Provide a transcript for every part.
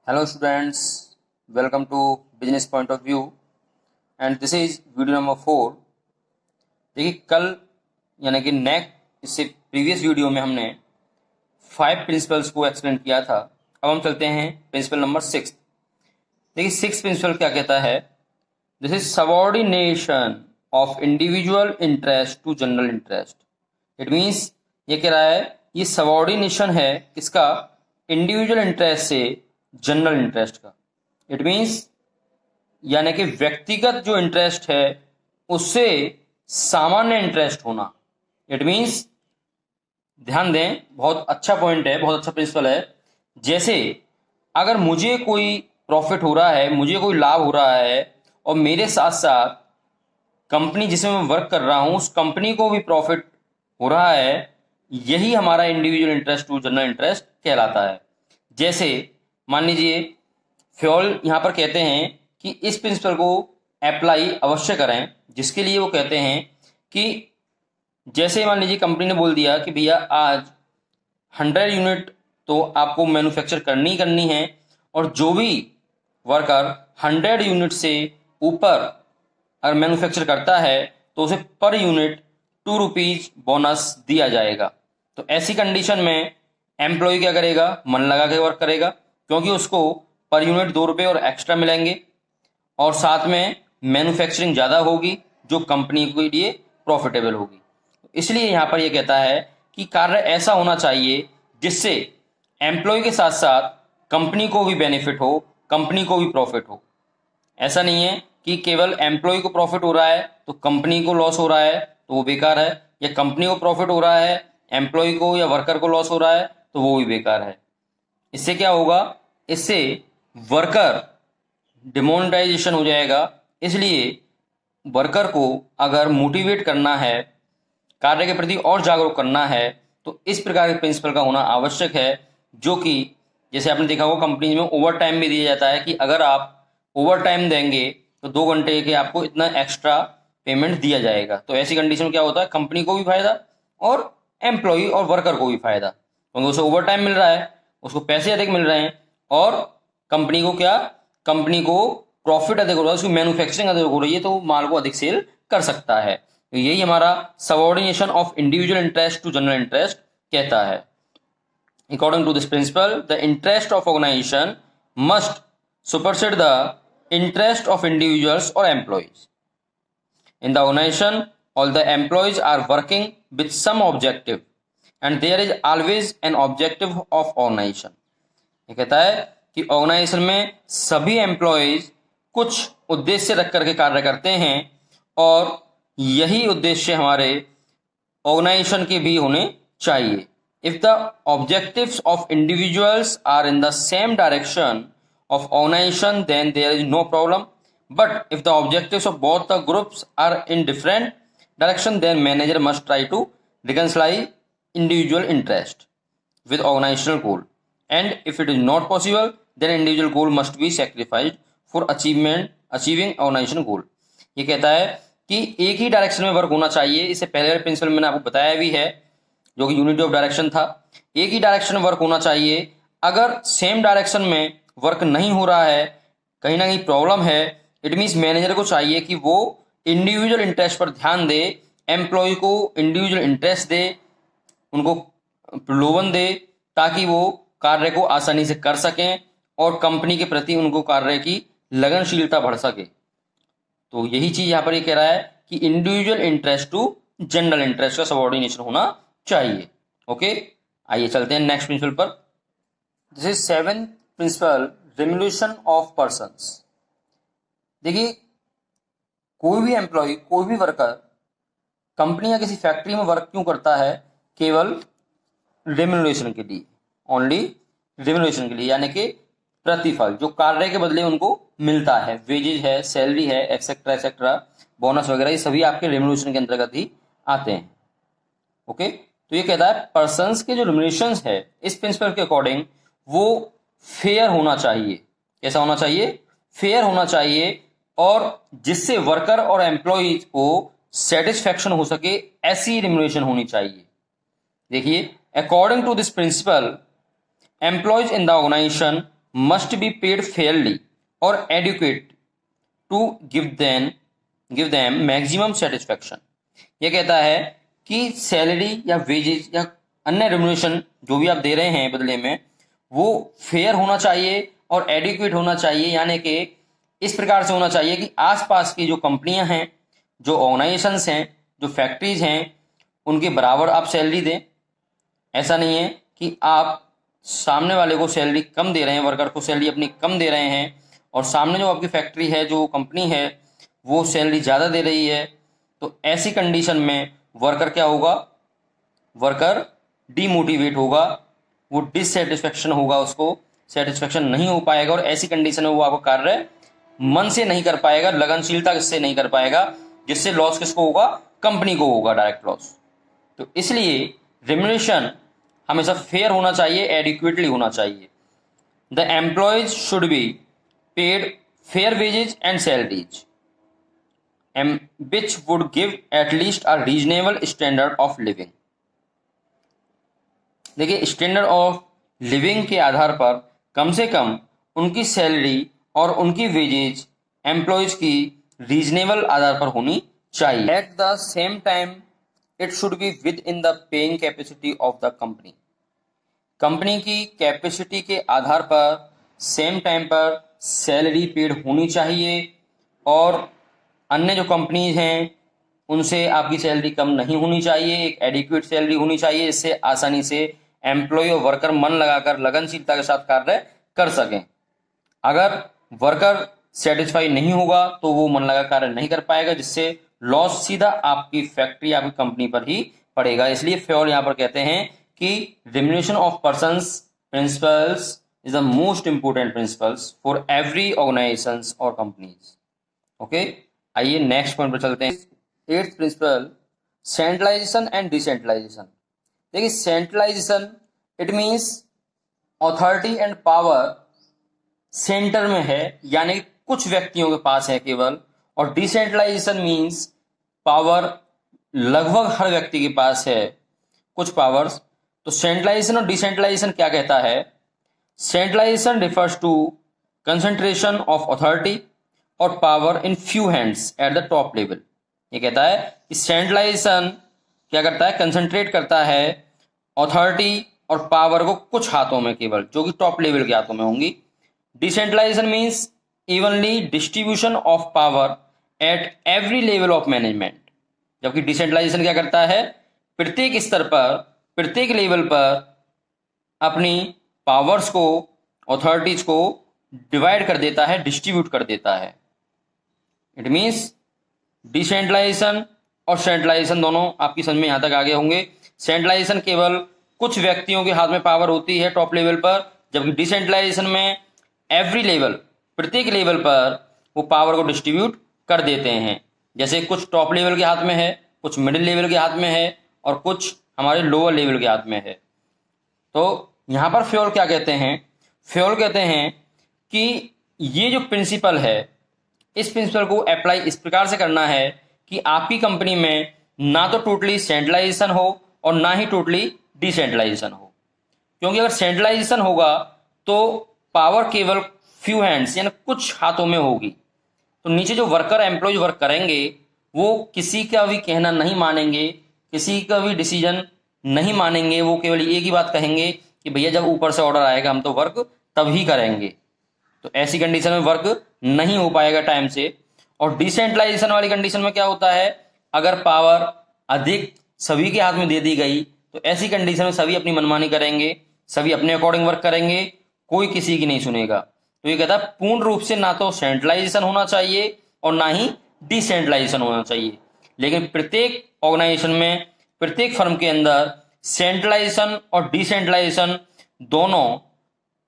Hello students, welcome to Business Point of View and this is video number 4। देखिए कल यानी कि इससे प्रीवियस वीडियो में हमने 5 प्रिंसिपल्स को एक्सप्लेन किया था। अब हम चलते हैं प्रिंसिपल नंबर 6। देखिए 6 प्रिंसिपल क्या कहता है, this is subordination of individual interest to general interest. It means ये कह रहा है ये सबऑर्डिनेशन है किसका, इंडिविजुअल इंटरेस्ट से जनरल इंटरेस्ट का। इट मीन्स यानी कि व्यक्तिगत जो इंटरेस्ट है उससे सामान्य इंटरेस्ट होना। इट मीन्स ध्यान दें, बहुत अच्छा पॉइंट है, बहुत अच्छा प्रिंसिपल है। जैसे अगर मुझे कोई प्रॉफिट हो रहा है, मुझे कोई लाभ हो रहा है और मेरे साथ साथ कंपनी जिसमें मैं वर्क कर रहा हूं उस कंपनी को भी प्रॉफिट हो रहा है, यही हमारा individual interest to general interest कहलाता है। जैसे मान लीजिए फ्योल यहाँ पर कहते हैं कि इस प्रिंसिपल को अप्लाई अवश्य करें, जिसके लिए वो कहते हैं कि जैसे मान लीजिए कंपनी ने बोल दिया कि भैया आज 100 यूनिट तो आपको मैन्युफैक्चर करनी है और जो भी वर्कर 100 यूनिट से ऊपर अगर मैन्युफैक्चर करता है तो उसे पर यूनिट 2 रुपीज बोनस दिया जाएगा। तो ऐसी कंडीशन में एम्प्लॉय क्या करेगा, मन लगा के वर्क करेगा, क्योंकि उसको पर यूनिट 2 रुपये और एक्स्ट्रा मिलेंगे और साथ में मैन्युफैक्चरिंग ज़्यादा होगी जो कंपनी के लिए प्रॉफिटेबल होगी। इसलिए यहाँ पर यह कहता है कि कार्य ऐसा होना चाहिए जिससे एम्प्लॉय के साथ साथ कंपनी को भी बेनिफिट हो, कंपनी को भी प्रॉफिट हो। ऐसा नहीं है कि केवल एम्प्लॉय को प्रॉफिट हो रहा है तो कंपनी को लॉस हो रहा है तो वो बेकार है, या कंपनी को प्रॉफिट हो रहा है एम्प्लॉय को या वर्कर को लॉस हो रहा है तो वो भी बेकार है। इससे क्या होगा, इससे वर्कर डिमोनेटाइजेशन हो जाएगा। इसलिए वर्कर को अगर मोटिवेट करना है, कार्य के प्रति और जागरूक करना है, तो इस प्रकार के प्रिंसिपल का होना आवश्यक है। जो कि जैसे आपने देखा होगा कंपनी में ओवर टाइम भी दिया जाता है कि अगर आप ओवर टाइम देंगे तो 2 घंटे के आपको इतना एक्स्ट्रा पेमेंट दिया जाएगा। तो ऐसी कंडीशन में क्या होता है, कंपनी को भी फायदा और एम्प्लॉय और वर्कर को भी फायदा, क्योंकि उसे ओवर टाइम मिल रहा है, उसको पैसे अधिक मिल रहे हैं और कंपनी को क्या, कंपनी को प्रॉफिट अधिक हो रहा है, उसकी मैन्युफैक्चरिंग अधिक हो रही है तो वो माल को अधिक सेल कर सकता है। तो यही हमारा subordination of individual interest to general interest कहता है। According to this principle the interest of organisation must supersede the interest of individuals और employees. In the organisation all the employees are working with some objective and there is always an objective of organization। ये कहता है कि organisation में सभी employees कुछ उद्देश्य रख करके कार्य करते हैं और यही उद्देश्य हमारे ऑर्गेनाइजेशन के भी होने चाहिए। If the objectives of individuals are in the same direction of organisation then there is no problem, but if the objectives of both the groups are in different direction then manager must try to reconcile individual interest with organizational goal, and if it is not possible then individual goal must be sacrificed for achieving organizational goal। ये कहता है कि एक ही direction में work होना चाहिए। इससे पहले वाले प्रिंसिपल मैंने आपको बताया भी है जो कि यूनिटी ऑफ डायरेक्शन था। एक ही डायरेक्शन में वर्क होना चाहिए। अगर सेम डायरेक्शन में वर्क नहीं हो रहा है, कहीं ना कहीं प्रॉब्लम है, इट मीन्स मैनेजर को चाहिए कि वो इंडिविजुअल इंटरेस्ट पर ध्यान दे, एम्प्लॉय को इंडिविजुअल इंटरेस्ट दे, उनको प्रलोभन दे ताकि वो कार्य को आसानी से कर सकें और कंपनी के प्रति उनको कार्य की लगनशीलता बढ़ सके। तो यही चीज यहाँ पर ये कह रहा है कि individual interest to general interest का सबऑर्डिनेशन होना चाहिए। ओके, आइए चलते हैं नेक्स्ट प्रिंसिपल पर। This is 7th principle, remuneration of persons. देखिए कोई भी एम्प्लॉय, कोई भी वर्कर कंपनी या किसी फैक्ट्री में वर्क क्यों करता है, केवल रेम्यूनरेशन के लिए, ओनली रेम्यूनरेशन के लिए, यानी कि प्रतिफल जो कार्य के बदले उनको मिलता है, वेजेज है, सैलरी है, एक्सेट्रा एक्सेट्रा, बोनस वगैरह, ये सभी आपके रेम्यूनरेशन के अंतर्गत ही आते हैं। ओके, तो ये कहता है पर्संस के जो रेम्यूनरेशन है इस प्रिंसिपल के अकॉर्डिंग वो फेयर होना चाहिए। कैसा होना चाहिए, फेयर होना चाहिए, और जिससे वर्कर और एम्प्लॉय को सेटिस्फैक्शन हो सके, ऐसी रेम्यूनरेशन होनी चाहिए। देखिए according to this principle employees in the organisation must be paid fairly और adequate to give them maximum satisfaction. ये कहता है कि सैलरी या वेजेज या अन्य रेम्युनरेशन जो भी आप दे रहे हैं बदले में, वो फेयर होना चाहिए और एडिक्वेट होना चाहिए, यानी कि इस प्रकार से होना चाहिए कि आसपास की जो कंपनियां हैं, जो ऑर्गेनाइजेशंस हैं, जो फैक्ट्रीज हैं, उनके बराबर आप सैलरी दें। ऐसा नहीं है कि आप सामने वाले को सैलरी कम दे रहे हैं, वर्कर को सैलरी अपनी कम दे रहे हैं, और सामने जो आपकी फैक्ट्री है, जो कंपनी है, वो सैलरी ज़्यादा दे रही है। तो ऐसी कंडीशन में वर्कर क्या होगा? वर्कर डीमोटिवेट होगा, वो डिससेटिस्फेक्शन होगा, उसको सेटिस्फेक्शन नहीं हो पाएगा, और ऐसी कंडीशन में वो आपको कार्य मन से नहीं कर पाएगा, लगनशीलता से नहीं कर पाएगा, जिससे लॉस किसको होगा? कंपनी को होगा, डायरेक्ट लॉस। तो इसलिए रेम्युनरेशन हमेशा फेयर होना चाहिए, एडिक्वेटली होना चाहिए। The employees should be paid fair wages and salaries which would give at least a reasonable standard of living। देखिए, स्टैंडर्ड ऑफ लिविंग के आधार पर कम से कम उनकी सैलरी और उनकी वेजेज एम्प्लॉयज की रीजनेबल आधार पर होनी चाहिए। At the same time it should be with in the paying capacity of the company. Company की कैपेसिटी के आधार पर सेम टाइम पर सैलरी पेड होनी चाहिए, और अन्य जो कंपनीज हैं उनसे आपकी सैलरी कम नहीं होनी चाहिए, एक एडिक्वेट सैलरी होनी चाहिए, जिससे आसानी से एम्प्लॉय और वर्कर मन लगाकर लगनशीलता के साथ कार्य कर सकें। अगर वर्कर सेटिस्फाई नहीं होगा तो वो मन लगा कार्य नहीं कर पाएगा, जिससे लॉस सीधा आपकी फैक्ट्री, आपकी कंपनी पर ही पड़ेगा। इसलिए फ्योल यहाँ पर कहते हैं कि remuneration of persons principles is the most important principles for every organisations और कंपनीज। ओके, आइए नेक्स्ट पॉइंट पर चलते हैं। Eighth principle, centralisation and decentralisation. देखिए, centralisation it means authority and power centre में है, यानी कुछ व्यक्तियों के पास है केवल, और डिसेंट्रलाइजेशन मीन्स पावर लगभग हर व्यक्ति के पास है, कुछ पावर्स। तो सेंट्रलाइजेशन और डिसेंट्रलाइजेशन क्या कहता है? Centralisation refers to concentration of authority और power in few hands at the top level. ये कहता है कि सेंट्रलाइजेशन क्या करता है? कंसंट्रेट करता है अथॉरिटी और पावर को कुछ हाथों में केवल, जो कि टॉप लेवल के हाथों में होंगी। Decentralisation means evenly distribution of power at every level of management. जबकि डिसेंट्रलाइजेशन क्या करता है? प्रत्येक स्तर पर, प्रत्येक लेवल पर अपनी पावर्स को, अथॉरिटीज को डिवाइड कर देता है, डिस्ट्रीब्यूट कर देता है। इट मीन्स डिसेंट्रलाइजेशन और सेंट्रलाइजेशन दोनों आपकी समझ में यहां तक आगे होंगे। सेंट्रलाइजेशन केवल कुछ व्यक्तियों के हाथ में पावर होती है टॉप लेवल पर, जबकि डिसेंट्रलाइजेशन में एवरी लेवल, प्रत्येक लेवल पर वो पावर को डिस्ट्रीब्यूट कर देते हैं। जैसे कुछ टॉप लेवल के हाथ में है, कुछ मिडिल लेवल के हाथ में है, और कुछ हमारे लोअर लेवल के हाथ में है। तो यहां पर फ्योल क्या कहते हैं? फ्योल कहते हैं कि ये जो प्रिंसिपल है, इस प्रिंसिपल को अप्लाई इस प्रकार से करना है कि आपकी कंपनी में ना तो टोटली सेंट्रलाइजेशन हो और ना ही टोटली डिसेंट्रलाइजेशन हो। क्योंकि अगर सेंट्रलाइजेशन होगा तो पावर केवल फ्यू हैंड्स, यानी कुछ हाथों में होगी, तो नीचे जो वर्कर एम्प्लॉयज वर्क करेंगे वो किसी का भी कहना नहीं मानेंगे, किसी का भी डिसीजन नहीं मानेंगे। वो केवल एक ही बात कहेंगे कि भैया जब ऊपर से ऑर्डर आएगा हम तो वर्क तभी करेंगे। तो ऐसी कंडीशन में वर्क नहीं हो पाएगा टाइम से। और डिसेंट्रलाइजेशन वाली कंडीशन में क्या होता है? अगर पावर अधिक सभी के हाथ में दे दी गई तो ऐसी कंडीशन में सभी अपनी मनमानी करेंगे, सभी अपने अकॉर्डिंग वर्क करेंगे, कोई किसी की नहीं सुनेगा। तो ये कहता है पूर्ण रूप से ना तो सेंट्रलाइजेशन होना चाहिए और ना ही डिसेंट्रलाइजेशन होना चाहिए, लेकिन प्रत्येक ऑर्गेनाइजेशन में, प्रत्येक फर्म के अंदर सेंट्रलाइजेशन और डिसेंट्रलाइजेशन दोनों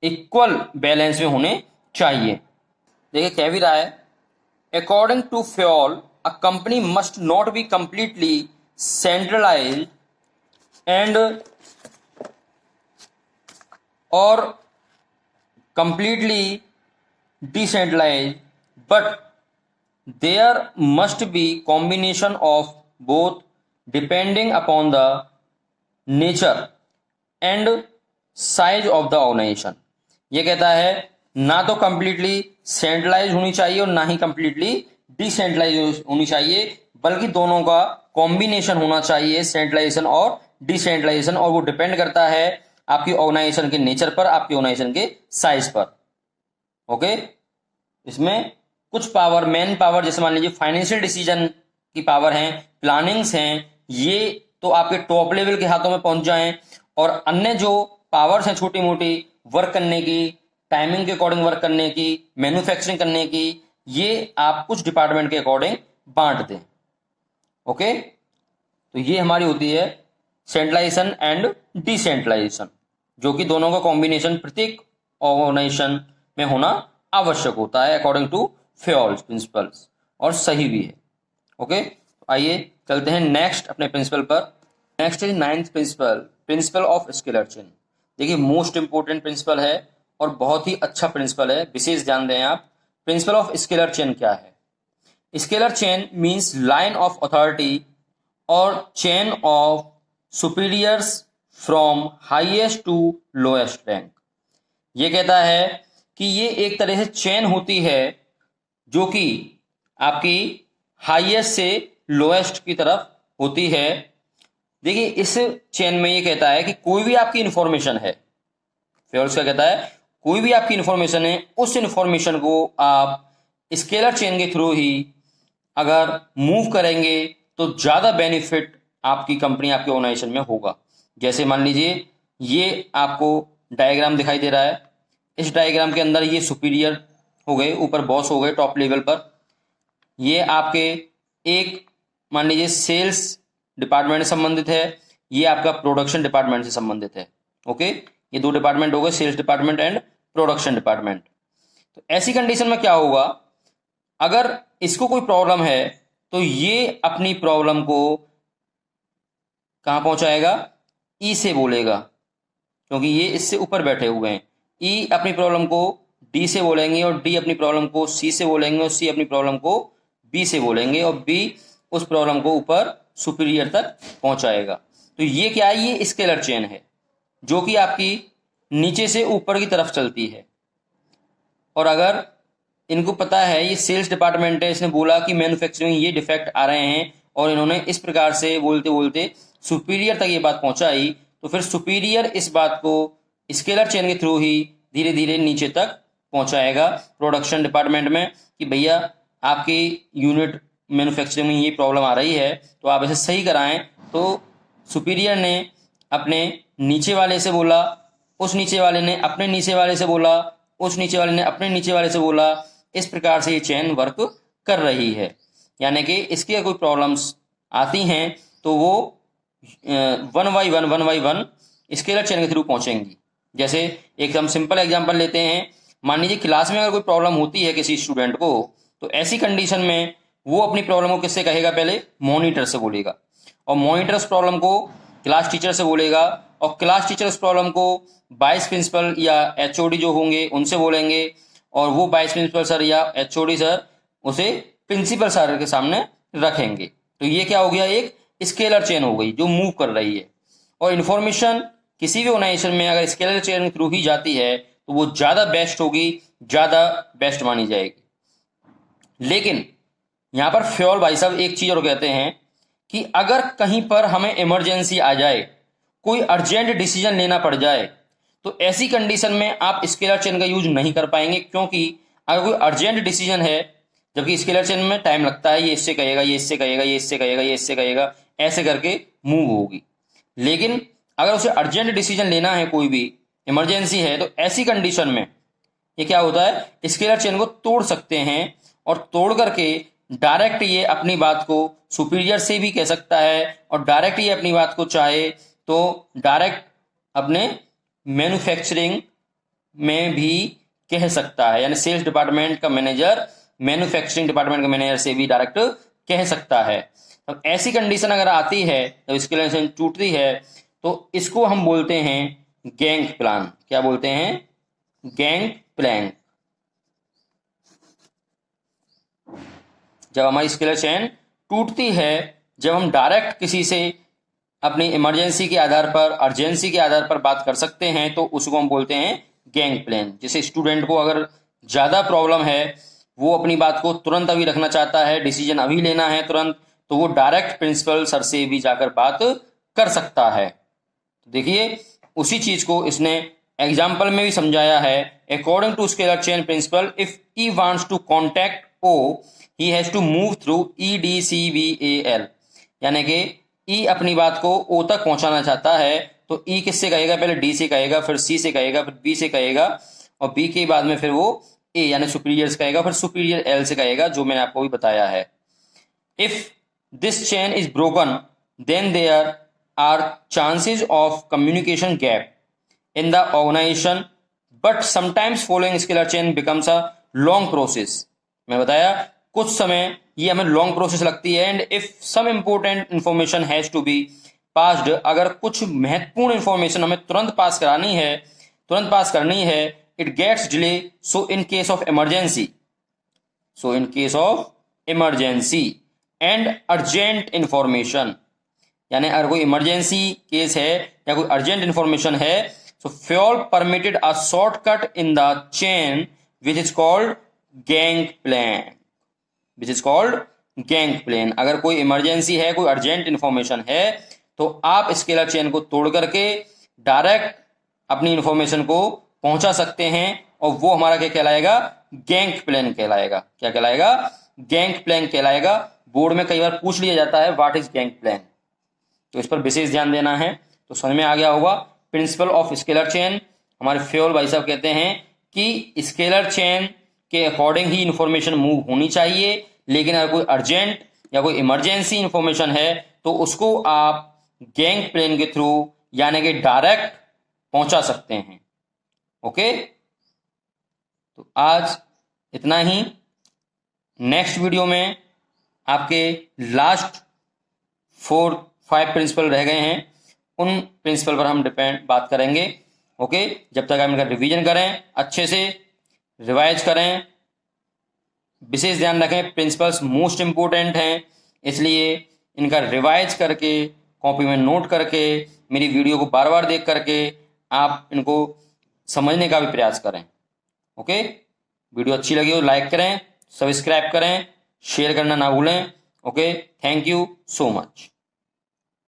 इक्वल बैलेंस में होने चाहिए। देखिए कह भी रहा है, according to Fayol a company must not be completely centralised and और completely decentralized, but there must be combination of both depending upon the nature and size of the organization। ये कहता है ना तो कंप्लीटली सेंट्रलाइज होनी चाहिए और ना ही कंप्लीटली डिसेंट्रलाइज होनी चाहिए, बल्कि दोनों का कॉम्बिनेशन होना चाहिए, सेंट्रलाइजेशन और डिसेंट्रलाइजेशन। और वो डिपेंड करता है आपकी ऑर्गेनाइजेशन के नेचर पर, आपकी ऑर्गेनाइजेशन के साइज पर। ओके, इसमें कुछ पावर, मेन पावर, जैसे मान लीजिए फाइनेंशियल डिसीजन की पावर है, प्लानिंग्स हैं, ये तो आपके टॉप लेवल के हाथों में पहुंच जाएं। और अन्य जो पावर्स हैं छोटी मोटी, वर्क करने की, टाइमिंग के अकॉर्डिंग वर्क करने की, मैन्युफैक्चरिंग करने की, ये आप कुछ डिपार्टमेंट के अकॉर्डिंग बांट दें। ओके, तो ये हमारी होती है सेंट्रलाइजेशन एंड डिसेंट्रलाइजेशन, जो कि दोनों का कॉम्बिनेशन प्रत्येक ऑर्गेनाइजेशन में होना आवश्यक होता है अकॉर्डिंग टू फेयोल्स प्रिंसिपल्स, और सही भी है। ओके, आइए चलते हैं नेक्स्ट अपने प्रिंसिपल पर। नेक्स्ट है 9th principle, principle of scalar chain. देखिए मोस्ट इंपोर्टेंट प्रिंसिपल है और बहुत ही अच्छा प्रिंसिपल है, विशेष ध्यान दें आप। प्रिंसिपल ऑफ स्केलर चेन क्या है? Scalar chain means line of authority और chain of superiors from highest to lowest rank. ये कहता है कि ये एक तरह से चेन होती है जो कि आपकी हाईएस्ट से लोएस्ट की तरफ होती है। देखिए इस चेन में ये कहता है कि कोई भी आपकी इंफॉर्मेशन है, फेयोल्स क्या कहता है, कोई भी आपकी इंफॉर्मेशन है, उस इंफॉर्मेशन को आप स्केलर चेन के थ्रू ही अगर मूव करेंगे तो ज्यादा बेनिफिट आपकी कंपनी, आपके ऑर्गेनाइजेशन में होगा। जैसे मान लीजिए ये आपको डायग्राम दिखाई दे रहा है, इस डायग्राम के अंदर ये सुपीरियर हो गए, ऊपर बॉस हो गए टॉप लेवल पर। ये आपके एक मान लीजिए सेल्स डिपार्टमेंट से संबंधित है, ये आपका प्रोडक्शन डिपार्टमेंट से संबंधित है। ओके, ये दो डिपार्टमेंट हो गए, sales department and production department. तो ऐसी कंडीशन में क्या होगा, अगर इसको कोई प्रॉब्लम है तो ये अपनी प्रॉब्लम को कहां पहुंचाएगा, ई से बोलेगा, क्योंकि ये इससे ऊपर बैठे हुए हैं। ई अपनी प्रॉब्लम को डी से बोलेंगे और डी अपनी प्रॉब्लम को सी से बोलेंगे और सी अपनी प्रॉब्लम को बी से बोलेंगे और बी उस प्रॉब्लम को ऊपर सुपीरियर तक पहुंचाएगा। तो ये क्या है, ये स्केलर चेन है जो कि आपकी नीचे से ऊपर की तरफ चलती है। और अगर इनको पता है, ये सेल्स डिपार्टमेंट है, इसने बोला कि मैन्युफैक्चरिंग ये डिफेक्ट आ रहे हैं और इन्होंने इस प्रकार से बोलते बोलते सुपीरियर तक ये बात पहुंचाई, तो फिर सुपीरियर इस बात को स्केलर चेन के थ्रू ही धीरे धीरे नीचे तक पहुंचाएगा प्रोडक्शन डिपार्टमेंट में कि भैया आपकी यूनिट मैन्युफैक्चरिंग में ये प्रॉब्लम आ रही है तो आप इसे सही कराएं। तो सुपीरियर ने अपने नीचे वाले से बोला, उस नीचे वाले ने अपने नीचे वाले से बोला, उस नीचे वाले ने अपने नीचे वाले से बोला। इस प्रकार से ये चेन वर्क कर रही है, यानी कि इसकी कोई प्रॉब्लम्स आती हैं तो वो one by one scalar chain के थ्रू पहुंचेंगी। जैसे एक हम सिंपल एग्जांपल लेते हैं, मान लीजिए क्लास में अगर कोई प्रॉब्लम होती है किसी स्टूडेंट को, तो ऐसी कंडीशन में वो अपनी प्रॉब्लम को किससे कहेगा, पहले मॉनिटर से बोलेगा, और मॉनिटर उस प्रॉब्लम को क्लास टीचर से बोलेगा, और क्लास टीचर उस प्रॉब्लम को वाइस प्रिंसिपल या एचओडी जो होंगे उनसे बोलेंगे, और वो वाइस प्रिंसिपल सर या एचओडी सर उसे प्रिंसिपल सर के सामने रखेंगे। तो ये क्या हो गया, एक स्केलर चेन हो गई जो मूव कर रही है। और इन्फॉर्मेशन किसी भी ऑर्गेनाइजेशन में अगर स्केलर चेन के थ्रू ही जाती है तो वो ज्यादा बेस्ट होगी, ज्यादा बेस्ट मानी जाएगी। लेकिन यहां पर फ्योल भाई साहब एक चीज और कहते हैं कि अगर कहीं पर हमें इमरजेंसी आ जाए, कोई अर्जेंट डिसीजन लेना पड़ जाए, तो ऐसी कंडीशन में आप स्केलर चेन का यूज नहीं कर पाएंगे, क्योंकि अगर कोई अर्जेंट डिसीजन है, जबकि स्केलर चेन में टाइम लगता है, ये इससे कहेगा, ये इससे कहेगा, ये इससे कहेगा, ये इससे कहेगा, ऐसे करके मूव होगी। लेकिन अगर उसे अर्जेंट डिसीजन लेना है, कोई भी इमरजेंसी है, तो ऐसी कंडीशन में ये क्या होता है, स्केलर चेन को तोड़ सकते हैं, और तोड़ करके डायरेक्ट ये अपनी बात को सुपीरियर से भी कह सकता है, और डायरेक्ट ये अपनी बात को चाहे तो डायरेक्ट अपने मैन्युफैक्चरिंग में भी कह सकता है, यानी सेल्स डिपार्टमेंट का मैनेजर मैन्युफैक्चरिंग डिपार्टमेंट के मैनेजर से भी डायरेक्ट कह सकता है। तो ऐसी कंडीशन अगर आती है, जब स्केलर चेन टूटती है, तो इसको हम बोलते हैं गैंग प्लान। क्या बोलते हैं, गैंग प्लान। जब हमारी स्केलर चेन टूटती है, जब हम डायरेक्ट किसी से अपनी इमरजेंसी के आधार पर, अर्जेंसी के आधार पर बात कर सकते हैं, तो उसको हम बोलते हैं गैंग प्लान। जैसे स्टूडेंट को अगर ज़्यादा प्रॉब्लम है, वो अपनी बात को तुरंत अभी रखना चाहता है, डिसीजन अभी लेना है तुरंत, तो वो डायरेक्ट प्रिंसिपल सर से भी जाकर बात कर सकता है। देखिए उसी चीज को इसने एग्जाम्पल में भी समझाया है। According to scalar chain principle, if E wants to contact O he has to move through EDCVAL, यानी कि ई अपनी बात को ओ तक पहुंचाना चाहता है तो ई किससे कहेगा, पहले डी से कहेगा, फिर सी से कहेगा, फिर बी से कहेगा, और बी के बाद में फिर वो ए यानी सुपीरियर से कहेगा, फिर सुपीरियर एल से कहेगा, जो मैंने आपको भी बताया है। If this chain is broken then there are chances of communication gap in the organization, but sometimes following scalar chain becomes a long process। मैं बताया कुछ समय ये हमें लॉन्ग प्रोसेस लगती है। And if some important information has to be passed, अगर कुछ महत्वपूर्ण इंफॉर्मेशन हमें तुरंत पास करनी है, it gets delay. So in case of emergency and urgent information, यानी अगर कोई इमरजेंसी केस है या कोई अर्जेंट इंफॉर्मेशन है, सो fuel permitted a shortcut in the chain which is called gang plan. अगर कोई इमरजेंसी है, कोई अर्जेंट इंफॉर्मेशन है, तो आप स्केलर चेन को तोड़ करके डायरेक्ट अपनी इंफॉर्मेशन को पहुंचा सकते हैं, और वो हमारा क्या कहलाएगा, गैंग प्लान कहलाएगा। क्या कहलाएगा, गैंग प्लान कहलाएगा। बोर्ड में कई बार पूछ लिया जाता है व्हाट इज गैंग प्लान, तो इस पर विशेष ध्यान देना है। तो समझ में आ गया होगा प्रिंसिपल ऑफ स्केलर चेन। हमारे फ्योल भाई साहब कहते हैं कि स्केलर चेन के अकॉर्डिंग ही इंफॉर्मेशन मूव होनी चाहिए, लेकिन अगर कोई अर्जेंट या कोई इमरजेंसी इंफॉर्मेशन है तो उसको आप गैंग प्लान के थ्रू यानी कि डायरेक्ट पहुंचा सकते हैं। ओके, तो आज इतना ही। नेक्स्ट वीडियो में आपके लास्ट 4-5 प्रिंसिपल रह गए हैं, उन प्रिंसिपल पर हम बात करेंगे। ओके, जब तक आप इनका रिवीजन करें, अच्छे से रिवाइज करें, विशेष ध्यान रखें प्रिंसिपल्स मोस्ट इंपोर्टेंट हैं, इसलिए इनका रिवाइज करके कॉपी में नोट करके मेरी वीडियो को बार बार देख करके आप इनको समझने का भी प्रयास करें। ओके, वीडियो अच्छी लगी हो लाइक करें, सब्सक्राइब करें, शेयर करना ना भूलें। Okay, thank you so much.